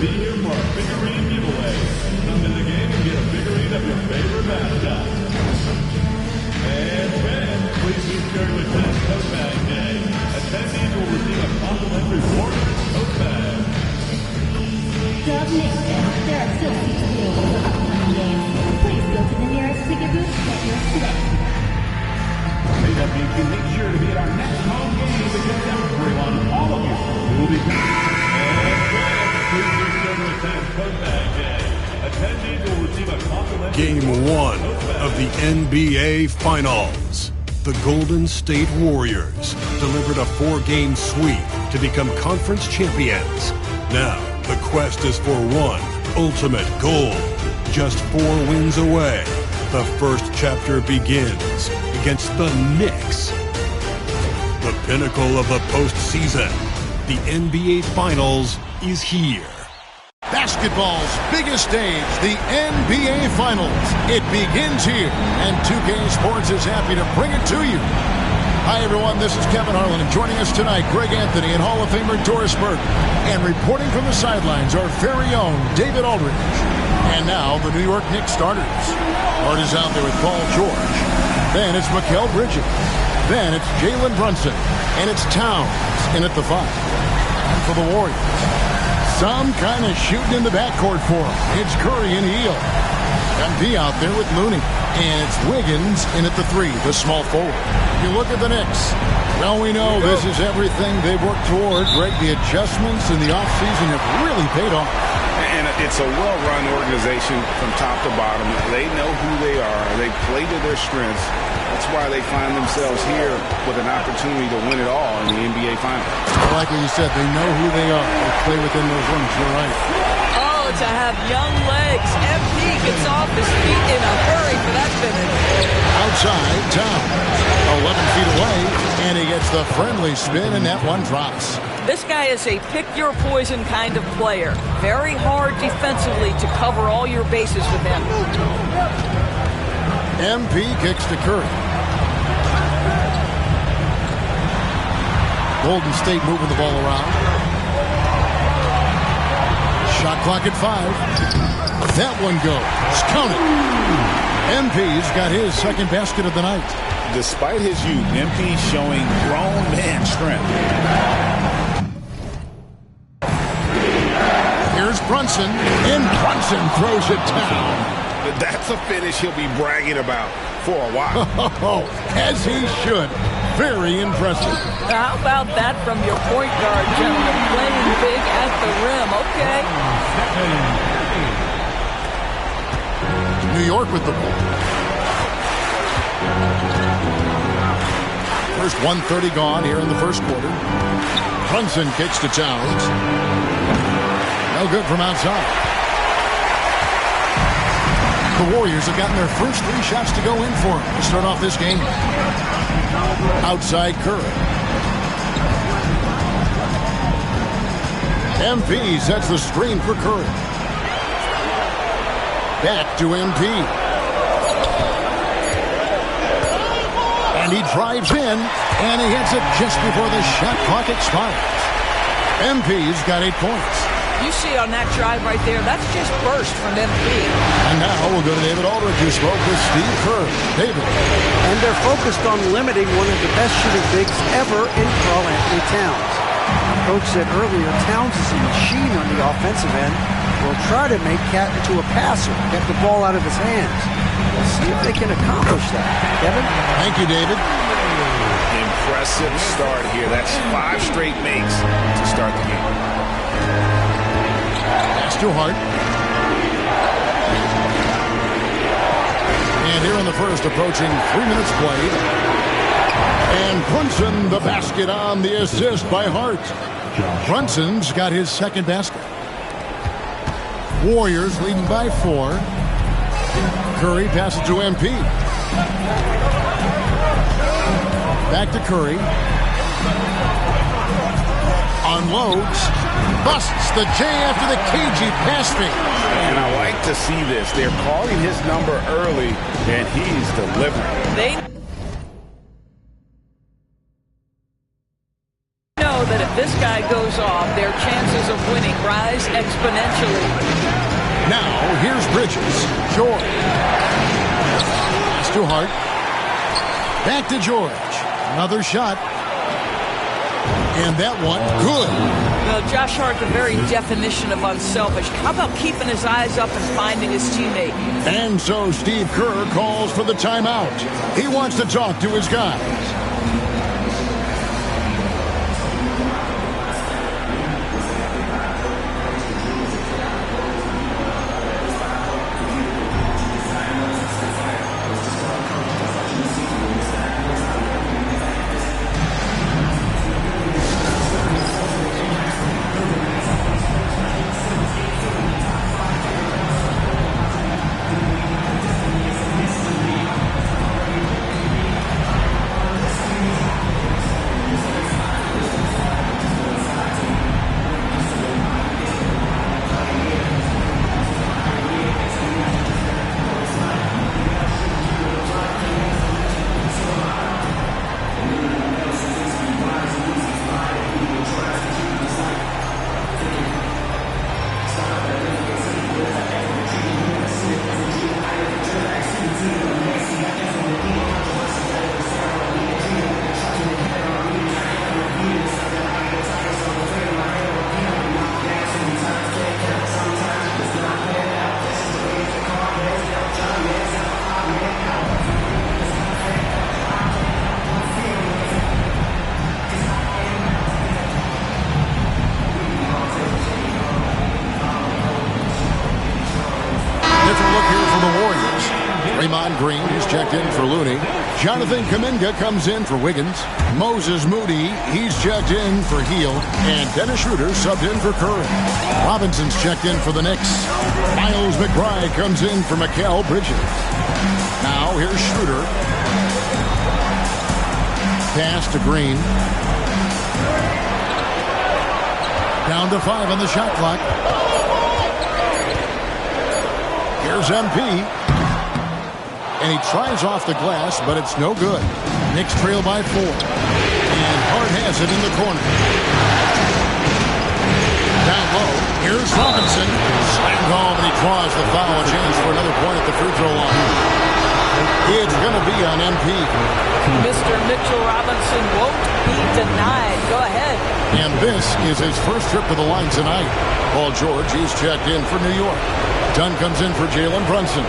be here for our figurine giveaway. Come to the game and get a figurine of your favorite mascot. And fans, please be sure to attend Tote Bag Day. Attendees will receive a complimentary Warriors tote bag. Dub Nation, there are still seats available for upcoming games. Please go to the nearest ticket booth and get yours today. AWQ, make sure to be at our next home game because everyone, all of you, will be coming. And fans, please be sure to attend Tote Bag Day. Attendees will receive a complimentary Game 1 of the NBA Finals. The Golden State Warriors delivered a 4-game sweep to become conference champions. Now, the quest is for one ultimate goal. Just 4 wins away. The first chapter begins against the Knicks. The pinnacle of the postseason. The NBA Finals is here. Basketball's biggest stage, the NBA Finals. It begins here, and 2K Sports is happy to bring it to you. Hi, everyone. This is Kevin Harlan, and joining us tonight, Greg Anthony and Hall of Famer Doris Burke. And reporting from the sidelines, our very own David Aldridge. And now, the New York Knicks starters. Hart is out there with Paul George. Then it's Mikal Bridges. Then it's Jalen Brunson. And it's Towns in at the 5. And for the Warriors, some kind of shooting in the backcourt for him. It's Curry and Hield. MB out there with Looney. And it's Wiggins in at the 3, the small forward. You look at the Knicks. Well, we know this is everything they've worked toward. Right? The adjustments in the offseason have really paid off. And it's a well-run organization from top to bottom. They know who they are. They play to their strengths. That's why they find themselves here with an opportunity to win it all in the NBA Finals. I like what you said. They know who they are. They play within those limits. You're right. Oh, to have young legs. MP gets off his feet in a hurry for that finish. Outside, Towns. 11 feet away, and he gets the friendly spin, and that one drops. This guy is a pick-your-poison kind of player. Very hard defensively to cover all your bases with him. MP kicks to Curry. Golden State moving the ball around. Shot clock at 5. That one goes. Count it. MP's got his second basket of the night. Despite his youth, MP showing grown man strength. Here's Brunson, and Brunson throws it down. That's a finish he'll be bragging about for a while. As he should. Very impressive. How about that from your point guard, gentlemen? Playing big at the rim. Okay. New York with the ball. First 1:30 gone here in the first quarter. Brunson kicks to Towns. No good from outside. The Warriors have gotten their first 3 shots to go in for him to start off this game. Outside Curry. MP sets the screen for Curry. Back to MP. And he drives in, and he hits it just before the shot clock expires. MP's got 8 points. You see on that drive right there, that's just burst from MP. And now we'll go to David Aldridge, who spoke with Steve Kerr. David. And they're focused on limiting one of the best shooting bigs ever in Karl-Anthony Towns. Coach said earlier, Towns is a machine on the offensive end. Will try to make Cat into a passer, get the ball out of his hands. We'll see if they can accomplish that. Kevin? Thank you, David. Impressive start here. That's 5 straight makes to start the game. Pass to Hart. And here in the first, approaching 3 minutes played. And Brunson, the basket on the assist by Hart. Brunson's got his second basket. Warriors leading by 4. Curry passes to MP. Back to Curry. Unloads. Busts the J after the cagey pass fake. And I like to see this. They're calling his number early, and he's delivering. They know that if this guy goes off, their chances of winning rise exponentially. Now, here's Bridges. George. It's to Hart. Back to George. Another shot. And that one, good. Well, Josh Hart, the very definition of unselfish. How about keeping his eyes up and finding his teammate? And so Steve Kerr calls for the timeout. He wants to talk to his guys. Draymond Green is checked in for Looney. Jonathan Kuminga comes in for Wiggins. Moses Moody, he's checked in for Heel. And Dennis Schroeder subbed in for Curry. Robinson's checked in for the Knicks. Miles McBride comes in for Mikal Bridges. Now here's Schroeder. Pass to Green. Down to 5 on the shot clock. Here's MP. And he tries off the glass, but it's no good. Knicks trail by 4. And Hart has it in the corner. Down low. Here's Robinson. Slammed home, and he draws the foul. A chance for another point at the free throw line. It's going to be on MP. Mr. Mitchell Robinson won't be denied. Go ahead. And this is his first trip to the line tonight. Paul George, he's checked in for New York. Dunn comes in for Jalen Brunson.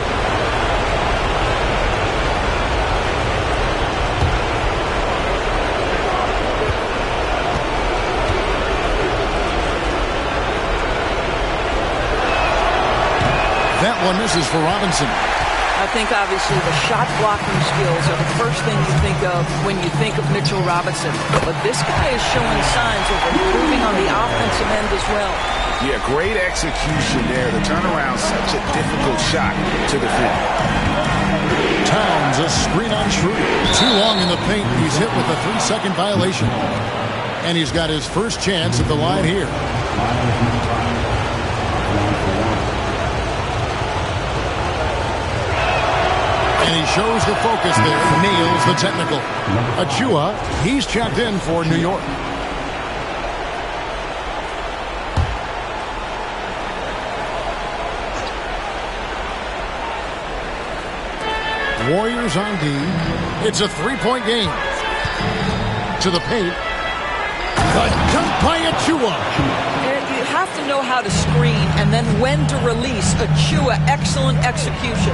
That one misses for Robinson. I think obviously the shot blocking skills are the first thing you think of when you think of Mitchell Robinson. But this guy is showing signs of improving on the offensive end as well. Yeah, great execution there. The turnaround, such a difficult shot to defend. Towns, a screen on Schroeder. Too long in the paint. He's hit with a 3-second violation. And he's got his first chance at the line here. And he shows the focus there. Nails the technical. Achua, he's checked in for New York. Warriors on D. It's a 3-point game. To the paint. The dunk by Achua. And you have to know how to screen and then when to release. Achua, excellent execution.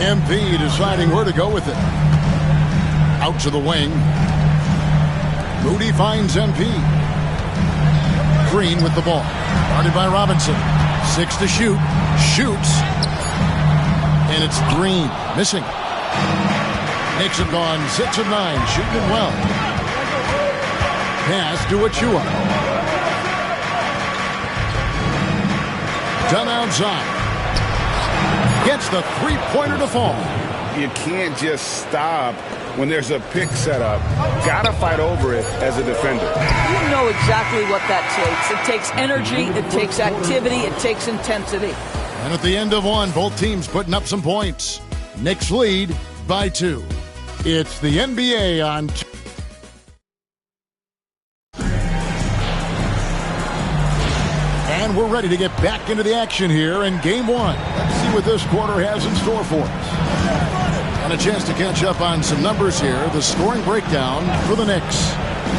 MP deciding where to go with it. Out to the wing. Moody finds MP. Green with the ball. Guarded by Robinson. 6 to shoot. Shoots. And it's Green. Missing. Knicks have gone 6 of 9. Shooting it well. Pass to Achua. Done outside. Gets the three-pointer to fall. You can't just stop when there's a pick set up. Got to fight over it as a defender. You know exactly what that takes. It takes energy, it takes activity, it takes intensity. And at the end of one, both teams putting up some points. Knicks lead by 2. It's the NBA on. And we're ready to get back into the action here in game one. Let's see what this quarter has in store for us. And a chance to catch up on some numbers here. The scoring breakdown for the Knicks.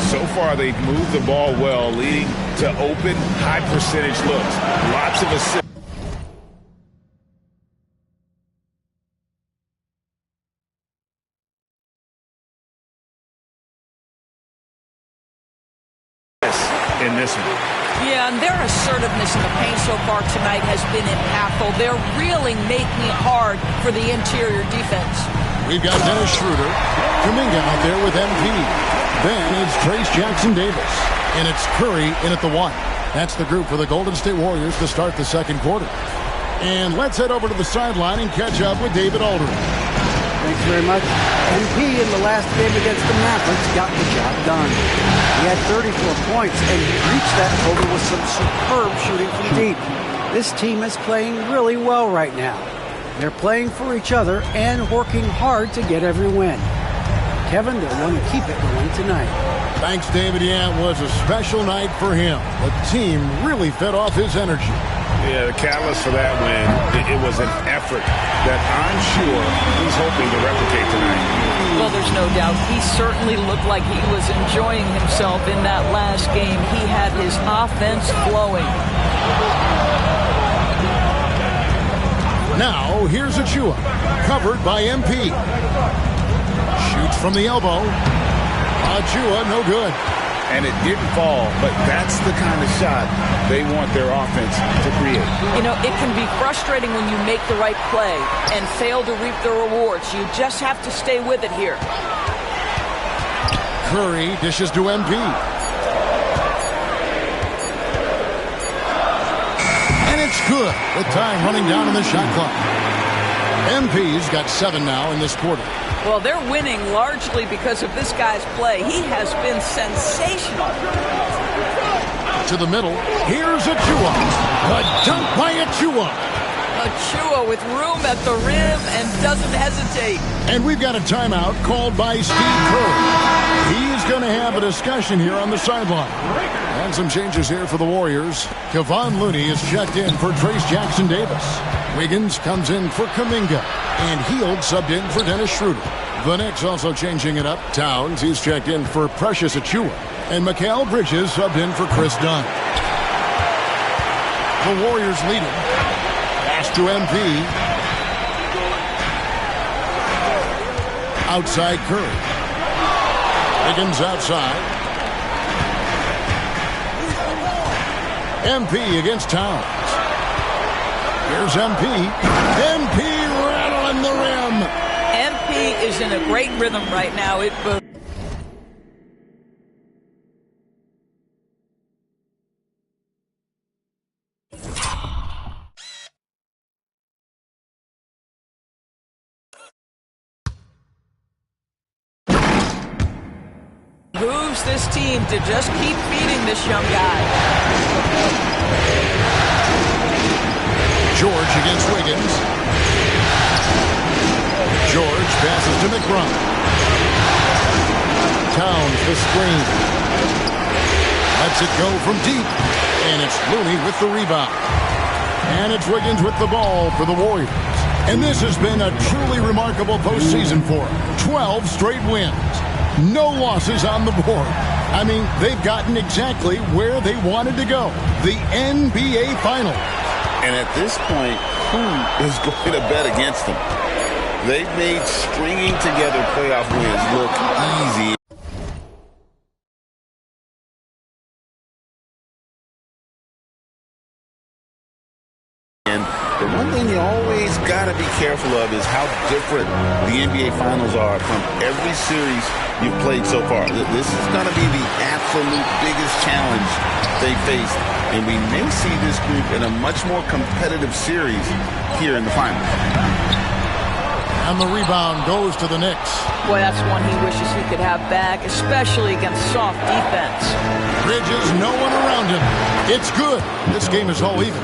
So far, they've moved the ball well, leading to open, high-percentage looks. Lots of assists. In this one. Yeah, and their assertiveness in the paint so far tonight has been impactful. They're really making it hard for the interior defense. We've got Dennis Schroeder, Kuminga out there with MP. Then it's Trayce Jackson-Davis. And it's Curry in at the one. That's the group for the Golden State Warriors to start the second quarter. And let's head over to the sideline and catch up with David Aldridge. Thanks very much. MP in the last game against the Mavericks got the job done. He had 34 points, and he reached that total with some superb shooting from deep. This team is playing really well right now. They're playing for each other and working hard to get every win. Kevin, they're going to keep it going tonight. Thanks, David. Yeah, it was a special night for him. The team really fed off his energy. Yeah, the catalyst for that win, it was an effort that I'm sure he's hoping to replicate tonight. Well, there's no doubt. He certainly looked like he was enjoying himself in that last game. He had his offense flowing. Now, here's Achua, covered by MP. Shoots from the elbow. Achua, no good. And it didn't fall, but that's the kind of shot they want their offense to create. You know, it can be frustrating when you make the right play and fail to reap the rewards. You just have to stay with it here. Curry dishes to MP. And it's good with time running down on the shot clock. MP's got 7 now in this quarter. Well, they're winning largely because of this guy's play. He has been sensational. To the middle. Here's Achua. A dunk by Achua. Achua with room at the rim and doesn't hesitate. And we've got a timeout called by Steve Kerr. He's going to have a discussion here on the sideline. And some changes here for the Warriors. Kevon Looney is checked in for Trayce Jackson-Davis. Wiggins comes in for Kuminga. And Hield subbed in for Dennis Schroeder. The Knicks also changing it up. Towns, he's checked in for Precious Achua. And Mikal Bridges subbed in for Chris Dunn. The Warriors lead it. Pass to MP. Outside Curry. Wiggins outside. MP against Towns. Here's MP. MP rattling the rim. MP is in a great rhythm right now. Moves this team to just keep feeding this young guy. George against Wiggins. George passes to McBride. Towns the screen. Lets it go from deep. And it's Looney with the rebound. And it's Wiggins with the ball for the Warriors. And this has been a truly remarkable postseason for them. 12 straight wins. No losses on the board. I mean, they've gotten exactly where they wanted to go. The NBA Finals. And at this point, who is going to bet against them? They've made stringing together playoff wins look easy. And the one thing you always got to be careful of is how different the NBA Finals are from every series you've played so far. This is going to be the absolute biggest challenge they faced. And we may see this group in a much more competitive series here in the finals. And the rebound goes to the Knicks. Boy, that's one he wishes he could have back, especially against soft defense. Bridges, no one around him. It's good. This game is all even.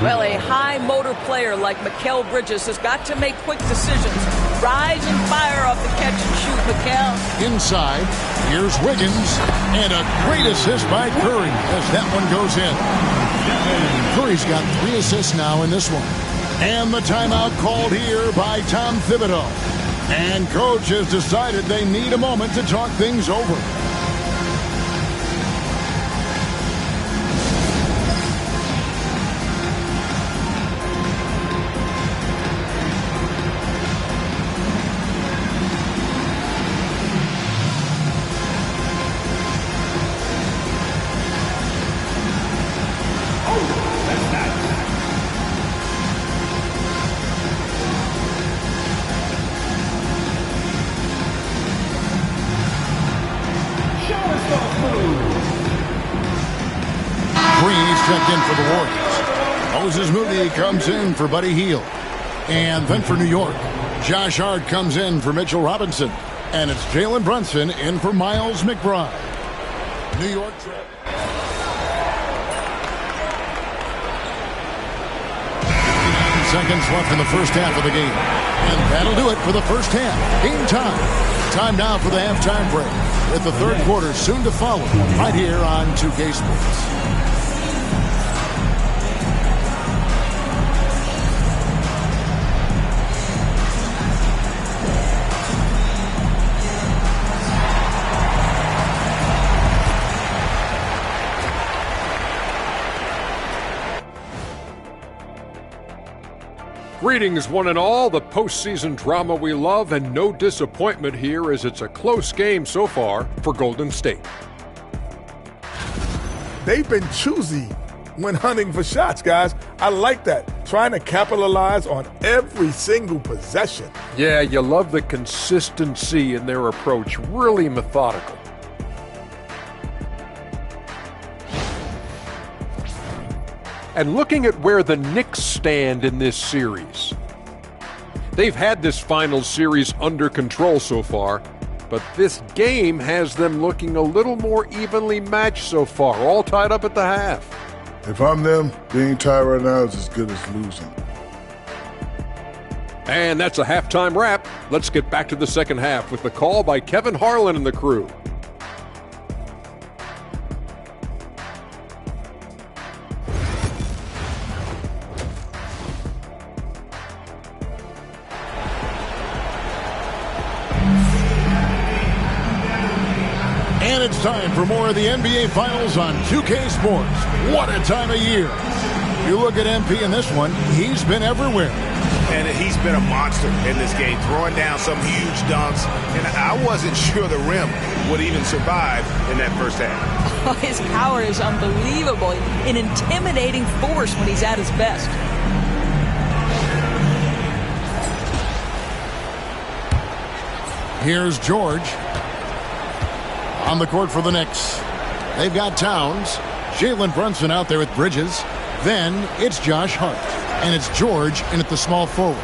Well, a high motor player like Mikal Bridges has got to make quick decisions. Rise and fire off the catch and shoot, Mikel. Inside, here's Wiggins, and a great assist by Curry as that one goes in. Curry's got 3 assists now in this one. And the timeout called here by Tom Thibodeau. And coach has decided they need a moment to talk things over. Checked in for the Warriors. Moses Moody comes in for Buddy Hield. And then for New York, Josh Hart comes in for Mitchell Robinson. And it's Jalen Brunson in for Miles McBride. New York. Seconds left in the first half of the game. And that'll do it for the first half. Game time. Time now for the halftime break, with the third quarter soon to follow right here on 2K Sports. Greetings, one and all. The postseason drama we love, and no disappointment here as it's a close game so far for Golden State. They've been choosy when hunting for shots, guys. I like that. Trying to capitalize on every single possession. Yeah, you love the consistency in their approach. Really methodical. And looking at where the Knicks stand in this series. They've had this final series under control so far, but this game has them looking a little more evenly matched so far, all tied up at the half. If I'm them, being tied right now is as good as losing. And that's a halftime wrap. Let's get back to the second half with the call by Kevin Harlan and the crew. And it's time for more of the NBA Finals on 2K Sports. What a time of year. You look at MP in this one, he's been everywhere. And he's been a monster in this game, throwing down some huge dunks. And I wasn't sure the rim would even survive in that first half. Oh, his power is unbelievable. An intimidating force when he's at his best. Here's George. On the court for the Knicks. They've got Towns. Jalen Brunson out there with Bridges. Then it's Josh Hart. And it's George in at the small forward.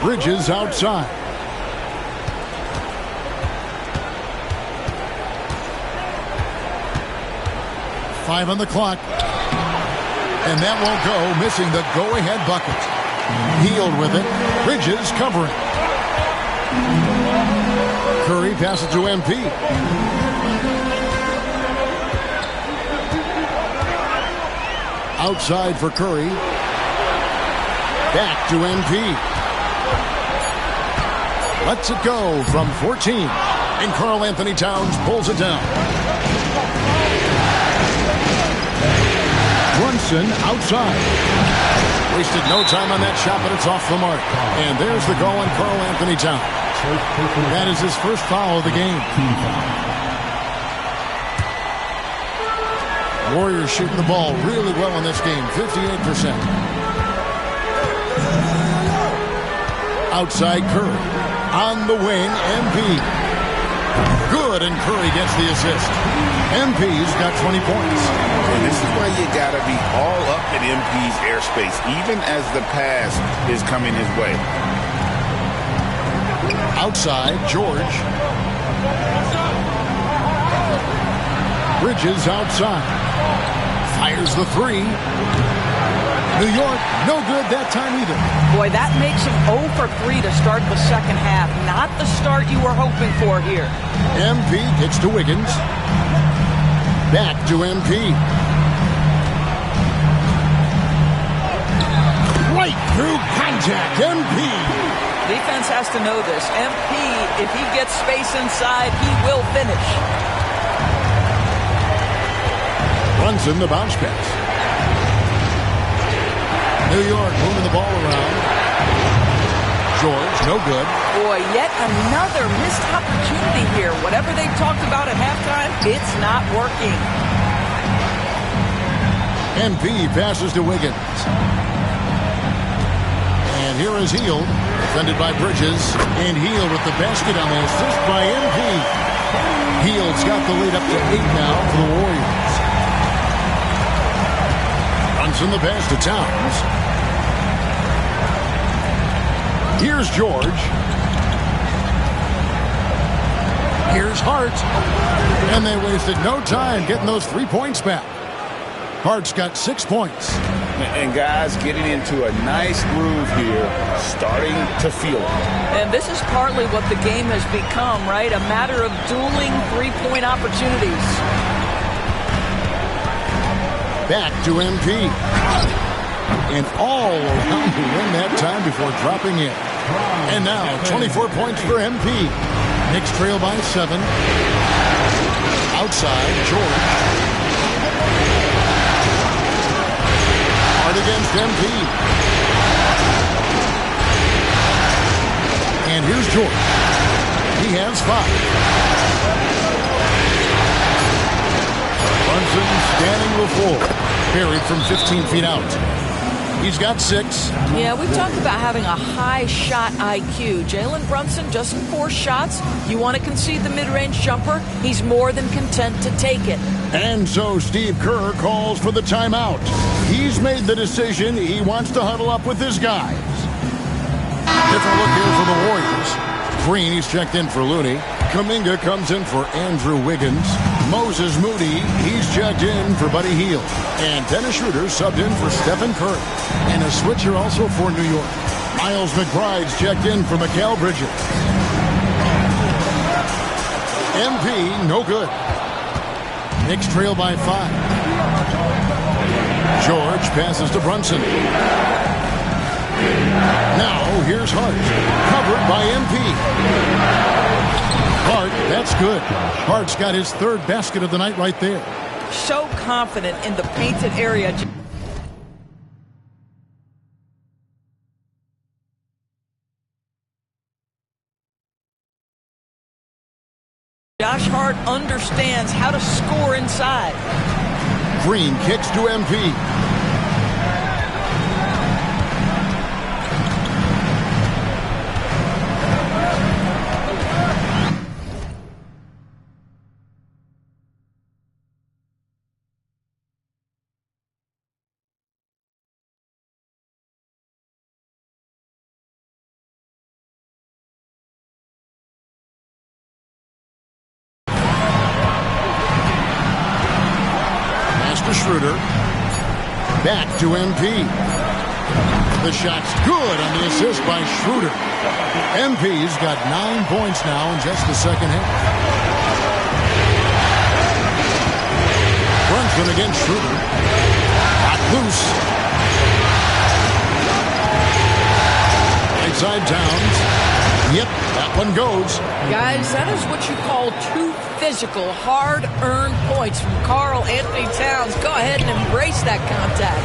Bridges outside. Five on the clock. And that won't go, missing the go-ahead bucket. Hield with it. Bridges covering. Curry passes to MP. Outside for Curry. Back to MP. Lets it go from 14. And Karl Anthony Towns pulls it down. Brunson outside. Wasted no time on that shot, but it's off the mark. And there's the goal on Karl Anthony Towns. That is his first foul of the game. Warriors shooting the ball really well in this game, 58%. Outside Curry. On the wing, MP. Good, and Curry gets the assist. MP's got 20 points. And this is why you got to be all up in MP's airspace, even as the pass is coming his way. Outside, George. Bridges outside. Fires the three. New York, no good that time either. Boy, that makes him 0 for 3 to start the second half. Not the start you were hoping for here. MP gets to Wiggins. Back to MP. Right through contact, MP. Defense has to know this. MP, if he gets space inside, he will finish. Brunson, the bounce pass. New York moving the ball around. George, no good. Boy, yet another missed opportunity here. Whatever they talked about at halftime, it's not working. MP passes to Wiggins. And here is Hield, defended by Bridges. And Hield with the basket on the assist by MP. Hield's got the lead up to 8 now for the Warriors. Brunson the pass to Towns. Here's George. Here's Hart. And they wasted no time getting those 3 points back. Hart's got 6 points. And guys getting into a nice groove here, starting to feel it. And this is partly what the game has become, right? A matter of dueling 3-point opportunities. Back to MP. And all around the rim that time before dropping in. And now 24 points for MP. Knicks trail by 7. Outside, George. Hard against MP. And here's George. He has 5. Brunson standing the floor. Buried from 15 feet out. He's got 6. Yeah, we've talked about having a high shot IQ. Jalen Brunson, just 4 shots. You want to concede the mid-range jumper? He's more than content to take it. And so Steve Kerr calls for the timeout. He's made the decision. He wants to huddle up with his guys. Different look here for the Warriors. Green, he's checked in for Looney. Kuminga comes in for Andrew Wiggins. Moses Moody, he's checked in for Buddy Hield. And Dennis Schroeder subbed in for Stephen Curry. And a switcher also for New York. Miles McBride's checked in for Mikal Bridges. MP, no good. Knicks trail by 5. George passes to Brunson. Now, here's Hart. Covered by MP. Hart, that's good. Hart's got his 3rd basket of the night right there. So confident in the painted area. Josh Hart understands how to score inside. Green kicks to MP. Schroeder. Back to MP. The shot's good on the assist by Schroeder. MP's got 9 points now in just the second half. Brunson against Schroeder. Got loose. Right side Towns. Yep, that one goes. Guys, that is what you call 2 physical, hard-earned points from Karl Anthony Towns. Go ahead and embrace that contact.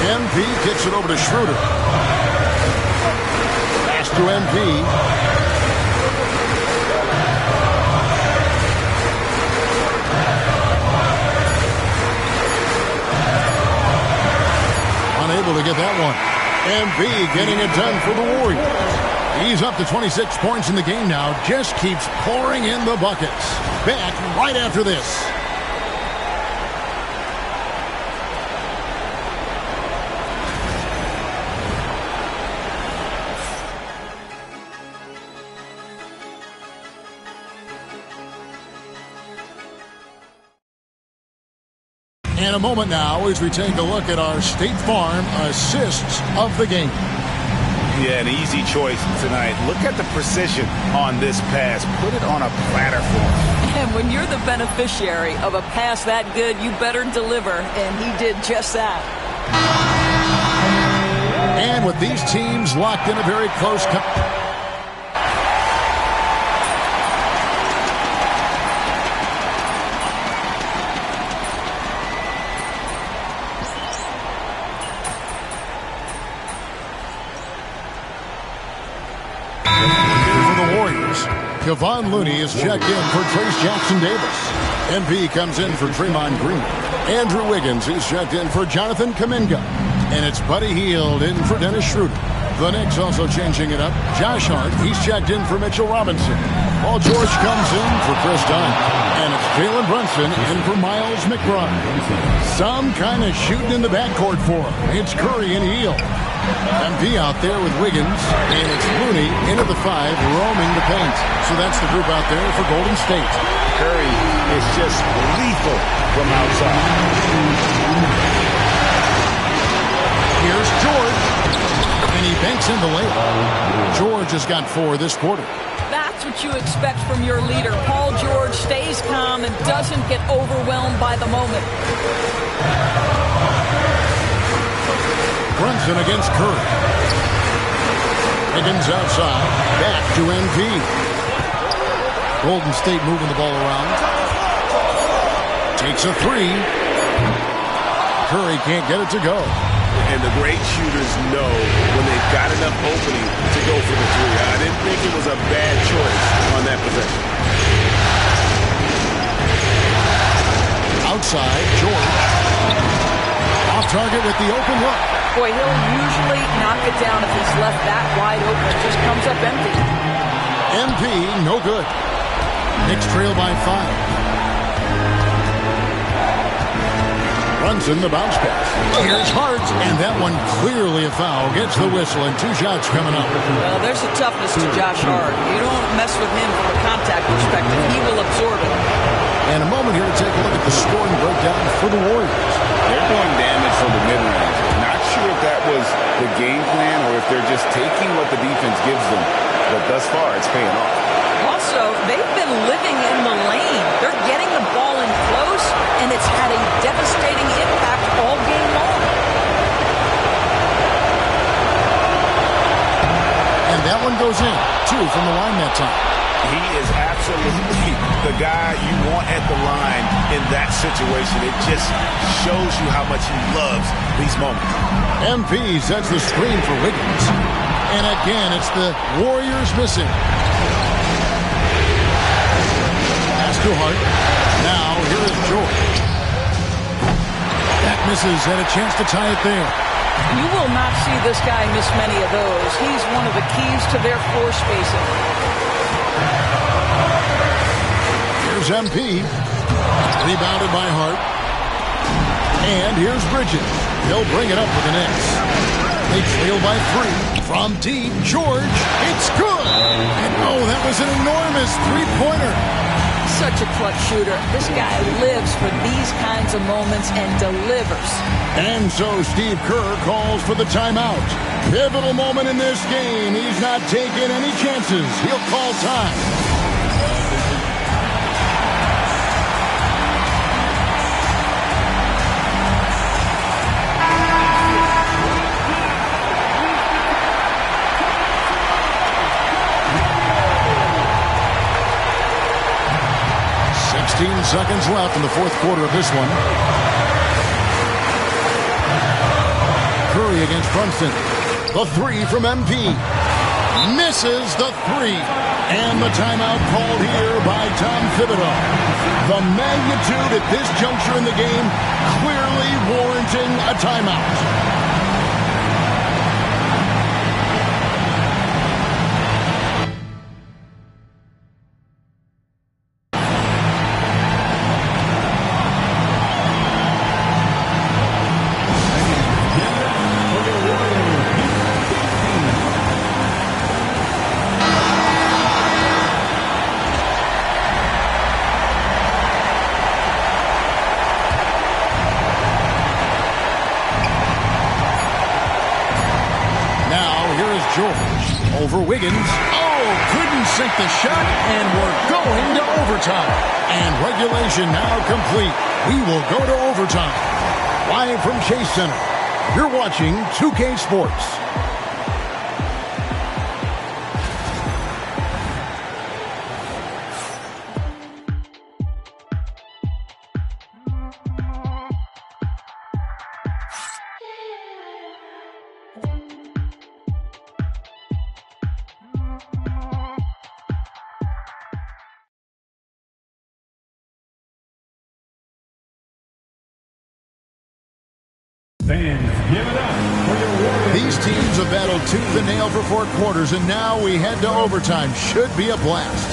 MP kicks it over to Schroeder. Pass to MP. Unable to get that one. MP getting it done for the Warriors. He's up to 26 points in the game now. Just keeps pouring in the buckets. Back right after this. And a moment now as we take a look at our State Farm assists of the game. Yeah, an easy choice tonight. Look at the precision on this pass. Put it on a platter for him. And when you're the beneficiary of a pass that good, you better deliver, and he did just that. And with these teams locked in a very close Kevon Looney is checked in for Trace Jackson Davis. MP comes in for Draymond Green. Andrew Wiggins is checked in for Jonathan Kuminga. And it's Buddy Hield in for Dennis Schroeder. The Knicks also changing it up. Josh Hart, he's checked in for Mitchell Robinson. Paul George comes in for Chris Dunn. And it's Jalen Brunson in for Miles McBride. Some kind of shooting in the backcourt for him. It's Curry and Hield. MP out there with Wiggins, and it's Looney into the 5, roaming the paint. So that's the group out there for Golden State. Curry is just lethal from outside. Here's George, and he banks in the layup. George has got 4 this quarter. That's what you expect from your leader. Paul George stays calm and doesn't get overwhelmed by the moment. Brunson against Curry. Higgins outside. Back to MP. Golden State moving the ball around. Takes a 3. Curry can't get it to go. And the great shooters know when they've got enough opening to go for the 3. I didn't think it was a bad choice on that possession. Outside, George. Off target with the open look. Boy, he'll usually knock it down if he's left that wide open. It just comes up empty. MP, no good. Knicks trail by 5. Brunson, the bounce pass. Here's Hart, and that one clearly a foul. Gets the whistle, and 2 shots coming up. Well, there's a toughness to Josh Hart. You don't mess with him from a contact perspective. He will absorb it. And a moment here to take a look at the scoring breakdown for the Warriors. They're doing damage from the mid-range. Not sure if that was the game plan or if they're just taking what the defense gives them. But thus far, it's paying off. Also, they've been living in the lane. They're getting the ball in close, and it's had a devastating impact all game long. And that one goes in. 2 from the line that time. He is absolutely the guy you want at the line in that situation. It just shows you how much he loves these moments. MP sets the screen for Wiggins. And again, it's the Warriors missing. Pass to Hart. Now, here is George. That misses, and a chance to tie it there. You will not see this guy miss many of those. He's one of the keys to their floor spacing. Here's MP. Rebounded by Hart. And here's Bridges. He'll bring it up for the Knicks. They trail by 3. From deep, George. It's good. And oh, that was an enormous 3-pointer. Such a clutch shooter. This guy lives for these kinds of moments and delivers. And so Steve Kerr calls for the timeout. Pivotal moment in this game. He's not taking any chances. He'll call time. Seconds left in the 4th quarter of this one. Curry against Brunson. The 3 from MP. Misses the 3. And the timeout called here by Tom Thibodeau. The magnitude at this juncture in the game clearly warranting a timeout. George over Wiggins. Oh, couldn't sink the shot, and we're going to overtime. And regulation now complete. We will go to overtime. Live from Chase Center, you're watching 2K Sports. Fans, give it up for your Warriors. These teams have battled tooth and nail for 4 quarters, and now we head to overtime. Should be a blast.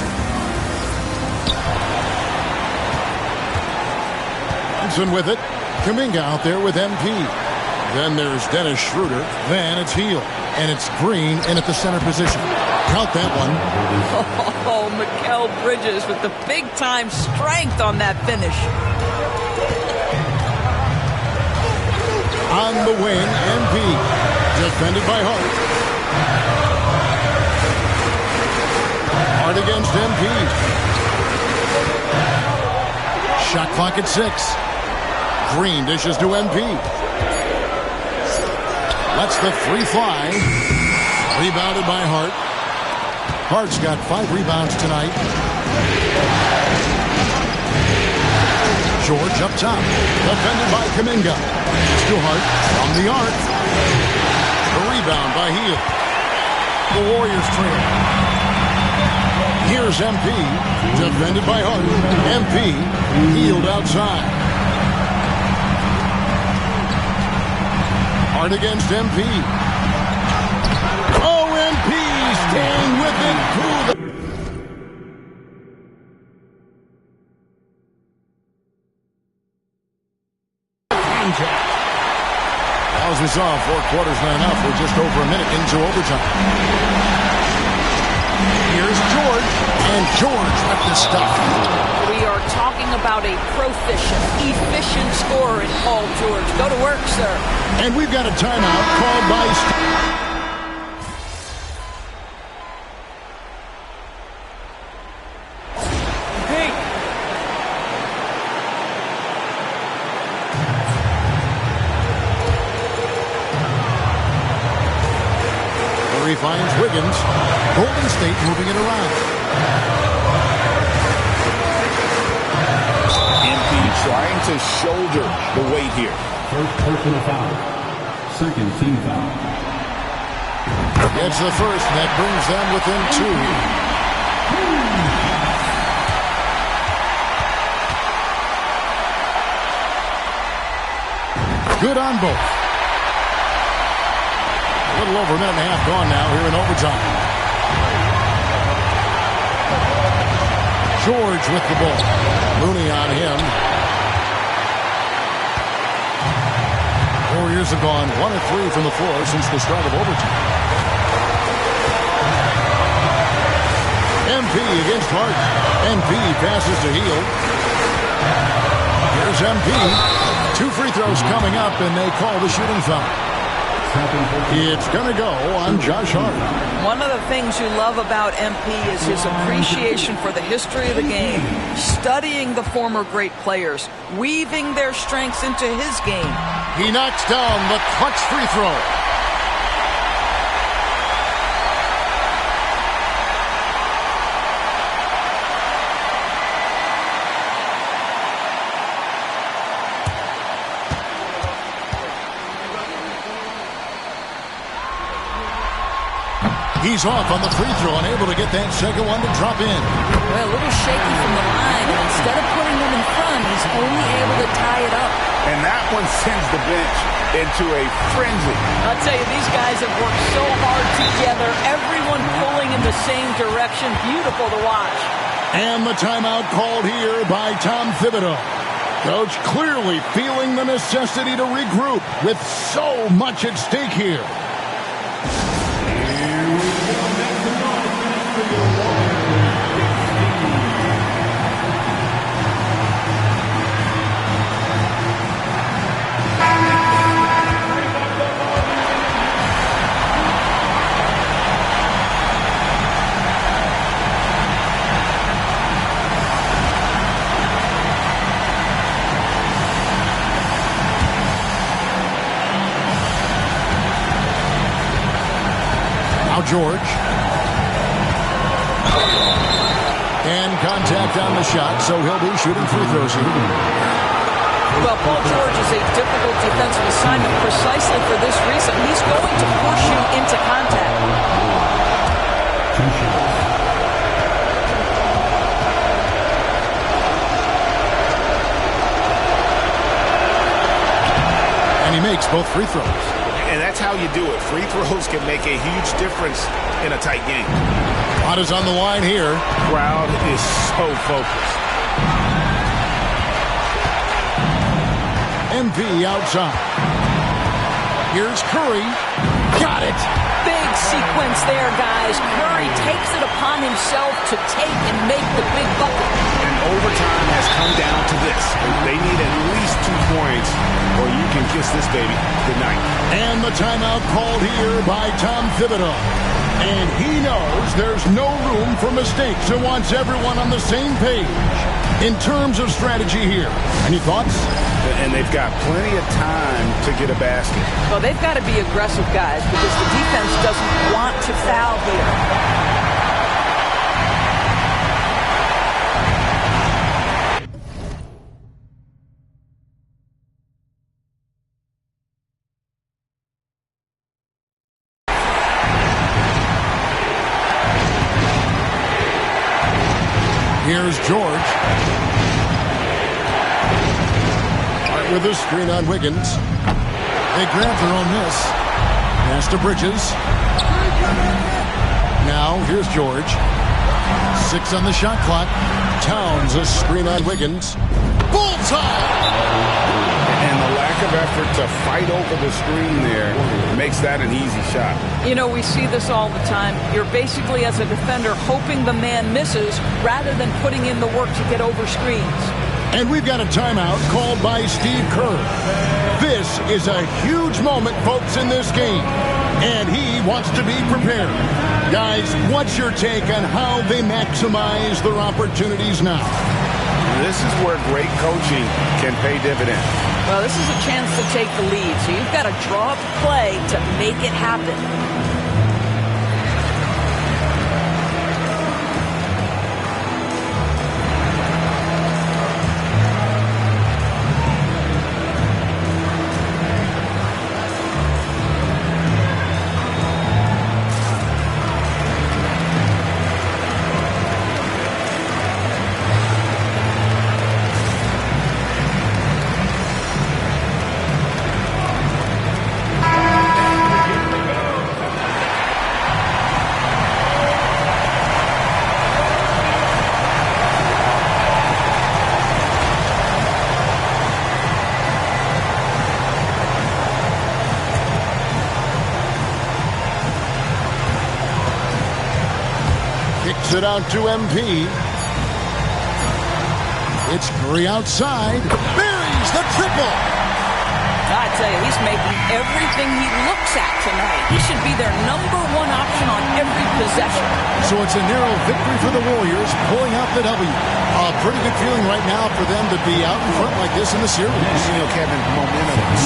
Johnson with it. Kuminga out there with MP. Then there's Dennis Schroeder. Then it's Hield. And it's Green in at the center position. Count that one. Oh, Mikal Bridges with the big-time strength on that finish. On the wing, MP. Defended by Hart. Hart against MP. Shot clock at 6. Green dishes to MP. Lets the free fly. Rebounded by Hart. Hart's got 5 rebounds tonight. George up top. Defended by Kuminga. It's to Hart from the arc. The rebound by Hield. The Warriors trail. Here's MP. Defended by Hart. MP. Hield outside. Hart against MP. Oh, MP staying with it through the... As we saw, 4 quarters not enough. We're just over a minute into overtime. Here's George, and George with the stuff. We are talking about a proficient, efficient scorer in Paul George. Go to work, sir. And we've got a timeout called by... Finds Wiggins. Golden State moving it around. MP trying to shoulder the weight here. First personal foul. Second team foul. Gets the first, and that brings them within 2. Good on both. A little over a minute and a half gone now here in overtime. George with the ball. Looney on him. Warriors have gone 1 of 3 from the floor since the start of overtime. MP against Hart. MP passes to Hield. Here's MP. 2 free throws coming up, and they call the shooting foul. It's going to go on Josh Hart. One of the things you love about MP is his appreciation for the history of the game, studying the former great players, weaving their strengths into his game. He knocks down the clutch free throw. He's off on the free throw, unable to get that second one to drop in. Well, a little shaky from the line, and instead of putting them in front, he's only able to tie it up. And that one sends the bench into a frenzy. I'll tell you, these guys have worked so hard together, everyone pulling in the same direction. Beautiful to watch. And the timeout called here by Tom Thibodeau. Coach clearly feeling the necessity to regroup with so much at stake here. George. And contact on the shot, so he'll be shooting free throws here. Well, Paul George is a difficult defensive assignment precisely for this reason. He's going to push you into contact. And he makes both free throws. And that's how you do it. Free throws can make a huge difference in a tight game. Watt is on the line here. Crowd is so focused. MP outside. Here's Curry. Got it. Big sequence there, guys. Curry takes it upon himself to take and make the big bucket. And overtime has come down to this. They need at least 2 points or you can kiss this baby goodnight. And the timeout called here by Tom Thibodeau. And he knows there's no room for mistakes and wants everyone on the same page in terms of strategy here. Any thoughts? And they've got plenty of time to get a basket. Well, they've got to be aggressive, guys, because the defense doesn't want to foul here. Here's George. Right with the screen on Wiggins. They grab their own miss. Pass to Bridges. Now here's George. 6 on the shot clock. Towns a screen on Wiggins. Bullseye! And the lack of effort to fight over the screen there makes that an easy shot. You know, we see this all the time. You're basically, as a defender, hoping the man misses rather than putting in the work to get over screens. And we've got a timeout called by Steve Kerr. This is a huge moment, folks, in this game. And he wants to be prepared. Guys, what's your take on how they maximize their opportunities now? This is where great coaching can pay dividends. Well, this is a chance to take the lead, so you've got to draw up a play to make it happen. It out to MP. It's Curry outside. Buries the triple. I tell you, he's making everything he looks at tonight. He should be their number one option on every possession. So it's a narrow victory for the Warriors, pulling out the W. A pretty good feeling right now for them to be out in front like this in the series. You know, Kevin, momentum is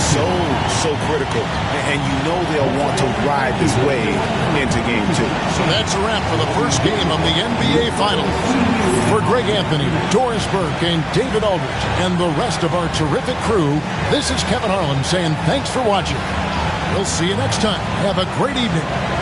so critical, and you know they'll want to ride this wave into Game 2. So that's a wrap for the first game of the NBA Finals. For Greg Anthony, Doris Burke, and David Aldridge, and the rest of our terrific crew, this is Kevin Harlan saying thanks for watching. We'll see you next time. Have a great evening.